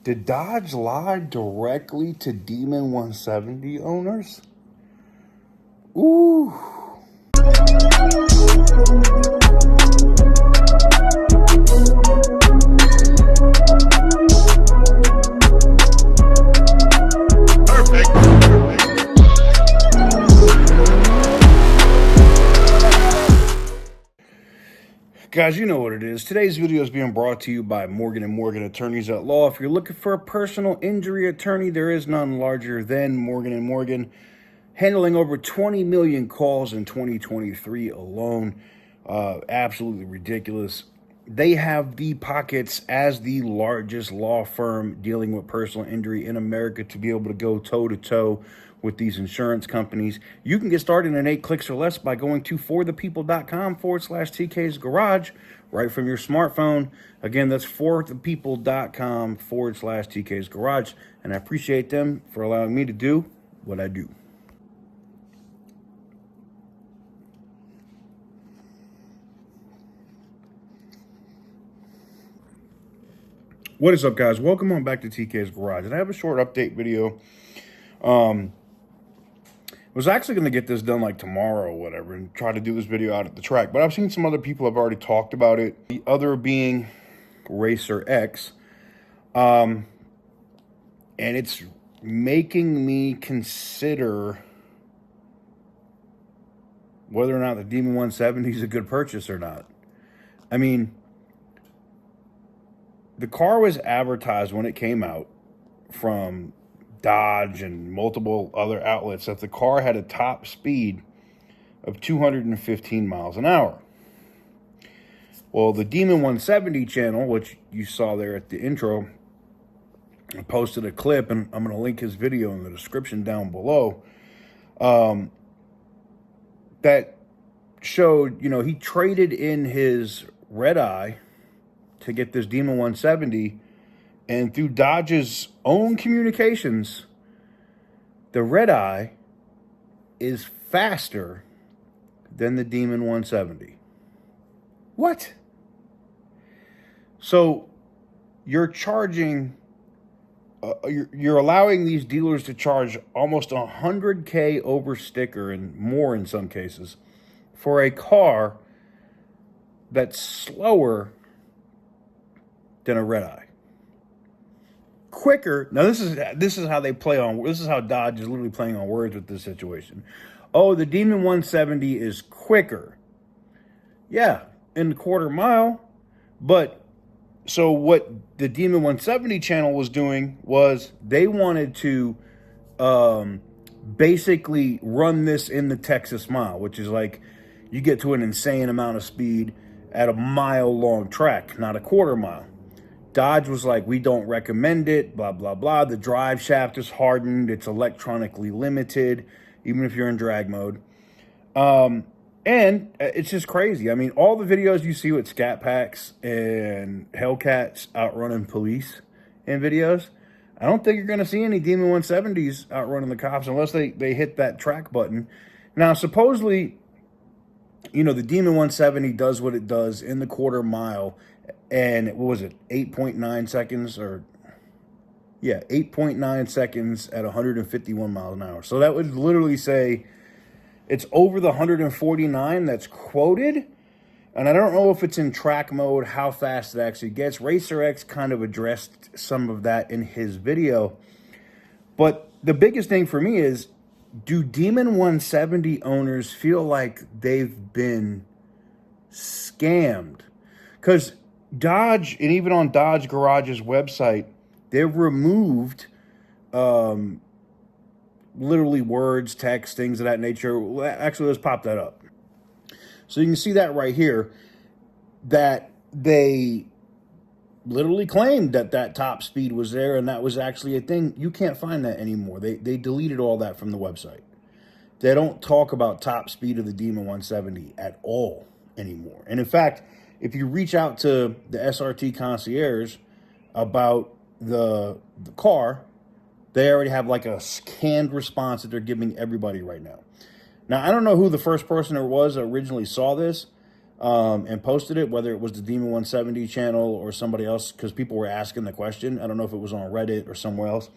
Did Dodge lie directly to Demon 170 owners? Ooh. Guys, you know what it is. Today's video is being brought to you by Morgan & Morgan Attorneys at Law. If you're looking for a personal injury attorney, there is none larger than Morgan & Morgan, handling over 20 million calls in 2023 alone. Absolutely ridiculous. They have the pockets as the largest law firm dealing with personal injury in America to be able to go toe-to-toe with these insurance companies. You can get started in 8 clicks or less by going to forthepeople.com/TK's Garage right from your smartphone. Again, that's forthepeople.com/TK's Garage. And I appreciate them for allowing me to do what I do. What is up, guys? Welcome on back to TK's Garage. And I have a short update video. Was actually going to get this done like tomorrow or whatever and try to do this video out at the track. But I've seen some other people have already talked about it. The other being Racer X. And it's making me consider whether or not the Demon 170 is a good purchase or not. I mean, the car was advertised when it came out from Dodge and multiple other outlets that the car had a top speed of 215 miles an hour. Well, the Demon 170 channel, which you saw there at the intro, posted a clip, and I'm going to link his video in the description down below, that showed, you know, he traded in his red eye to get this Demon 170, and through Dodge's own communications, the red eye is faster than the Demon 170. What? So you're charging, you're allowing these dealers to charge almost $100K over sticker and more in some cases for a car that's slower than a red eye. Quicker. Now this is how they play on. This is how Dodge is literally playing on words with this situation. Oh, the Demon 170 is quicker. Yeah, in the quarter mile. But so what the Demon 170 channel was doing was they wanted to basically run this in the Texas mile, which is like you get to an insane amount of speed at a mile-long track, not a quarter mile. Dodge was like, we don't recommend it, blah, blah, blah. The drive shaft is hardened. It's electronically limited, even if you're in drag mode. And it's just crazy. I mean, all the videos you see with Scat Packs and Hellcats outrunning police in videos, I don't think you're going to see any Demon 170s outrunning the cops unless they hit that track button. Now, supposedly, you know, the Demon 170 does what it does in the quarter mile. And what was it, 8.9 seconds or, yeah, 8.9 seconds at 151 miles an hour. So that would literally say it's over the 149 that's quoted. And I don't know if it's in track mode, how fast it actually gets. Racer X kind of addressed some of that in his video. But the biggest thing for me is, do Demon 170 owners feel like they've been scammed? Because Dodge, and even on Dodge Garage's website, they've removed literally words, text, things of that nature. Actually, let's pop that up. So you can see that right here, that they literally claimed that that top speed was there, and that was actually a thing. You can't find that anymore. They deleted all that from the website. They don't talk about top speed of the Demon 170 at all anymore. And in fact, if you reach out to the SRT concierge about the car, they already have like a canned response that they're giving everybody right now. Now, I don't know who the first person there was that originally saw this, and posted it, whether it was the Demon 170 channel or somebody else, because people were asking the question. I don't know if it was on Reddit or somewhere else.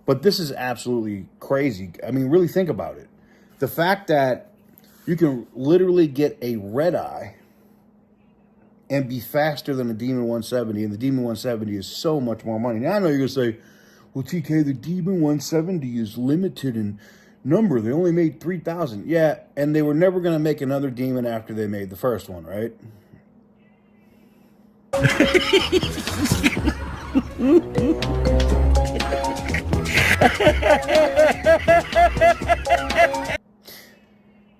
But this is absolutely crazy. I mean, really think about it. The fact that you can literally get a red eye and be faster than a Demon 170, and the Demon 170 is so much more money. Now, I know you're going to say, well, TK, the Demon 170 is limited in number. They only made 3,000. Yeah, and they were never going to make another Demon after they made the first one, right?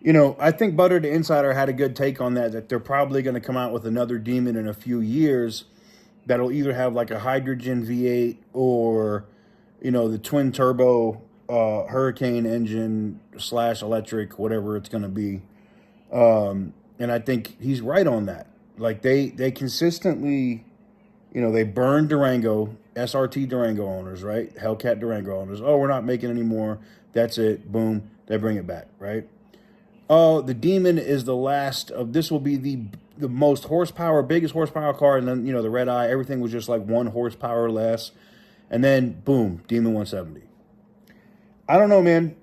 You know, I think Butter the Insider had a good take on that they're probably going to come out with another Demon in a few years that'll either have like a hydrogen V8 or, you know, the twin turbo Hurricane engine / electric, whatever it's going to be. And I think he's right on that. Like they consistently, you know, they burn Durango, SRT Durango owners, right? Hellcat Durango owners. Oh, we're not making any more. That's it. Boom. They bring it back, right? Oh, the Demon is the last of, this will be the most horsepower, biggest horsepower car. And then, you know, the red eye, everything was just like 1 horsepower less. And then boom, Demon 170. I don't know, man.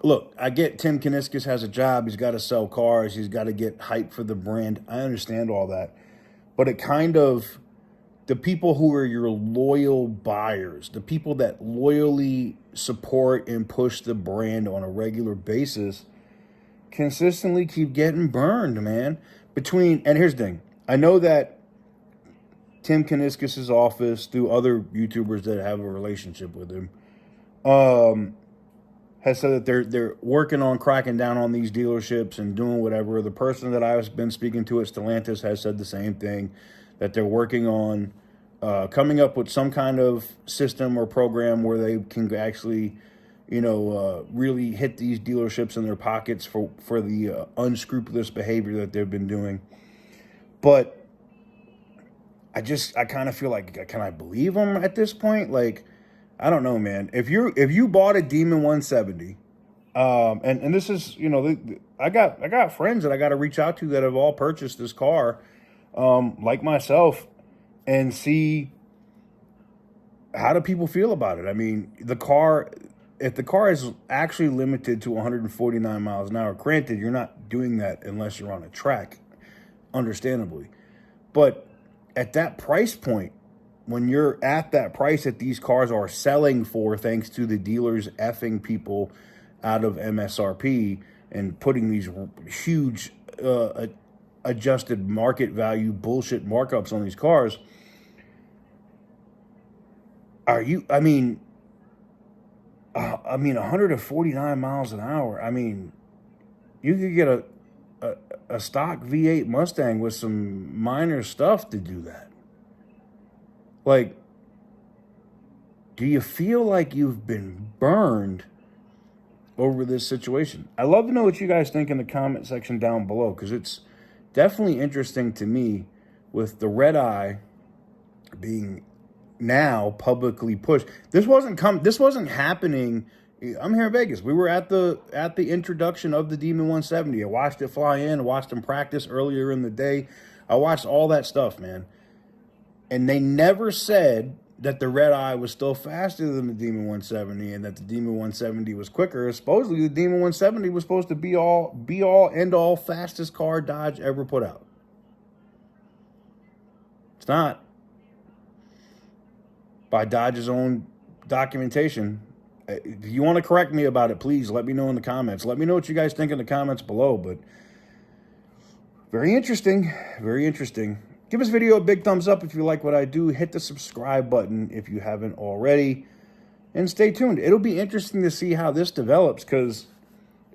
Look, I get Tim Kuniskis has a job. He's got to sell cars. He's got to get hype for the brand. I understand all that. But it kind of, the people who are your loyal buyers, the people that loyally support and push the brand on a regular basis, consistently keep getting burned, man. And here's the thing. I know that Tim Kuniskis' office, through other YouTubers that have a relationship with him, has said that they're working on cracking down on these dealerships and doing whatever. The person that I've been speaking to at Stellantis has said the same thing, that they're working on coming up with some kind of system or program where they can actually, you know, really hit these dealerships in their pockets for the unscrupulous behavior that they've been doing. But I kind of feel like, can I believe them at this point? Like, I don't know, man. If you bought a Demon 170, and this is, you know, I got friends that I got to reach out to that have all purchased this car, like myself, and see how do people feel about it. I mean, if the car is actually limited to 149 miles an hour, granted, you're not doing that unless you're on a track, understandably. But at that price point, when you're at that price that these cars are selling for, thanks to the dealers effing people out of MSRP and putting these huge adjusted market value bullshit markups on these cars, I mean 149 miles an hour. I mean, you could get a stock V8 Mustang with some minor stuff to do that. Like, do you feel like you've been burned over this situation? I'd love to know what you guys think in the comment section down below, because it's definitely interesting to me with the red eye being now publicly pushed. This wasn't happening. I'm here in Vegas. We were at the introduction of the Demon 170. I watched it fly in, watched them practice earlier in the day. I watched all that stuff, man. And they never said that the red eye was still faster than the Demon 170 and that the Demon 170 was quicker. Supposedly, the Demon 170 was supposed to be all, end all, fastest car Dodge ever put out. It's not. By Dodge's own documentation. If you want to correct me about it, please let me know in the comments. Let me know what you guys think in the comments below. But very interesting. Very interesting. Give this video a big thumbs up if you like what I do. Hit the subscribe button if you haven't already. And stay tuned. It'll be interesting to see how this develops, because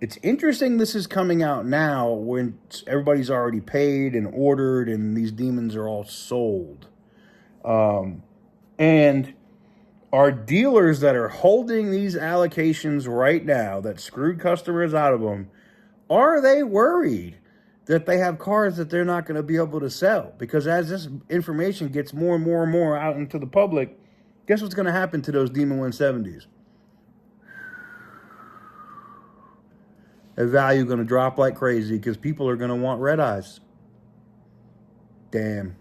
it's interesting this is coming out now when everybody's already paid and ordered and these demons are all sold. And our dealers that are holding these allocations right now that screwed customers out of them, are they worried that they have cars that they're not going to be able to sell? Because as this information gets more and more and more out into the public, guess what's going to happen to those Demon 170s? The value going to drop like crazy because people are going to want red eyes. Damn.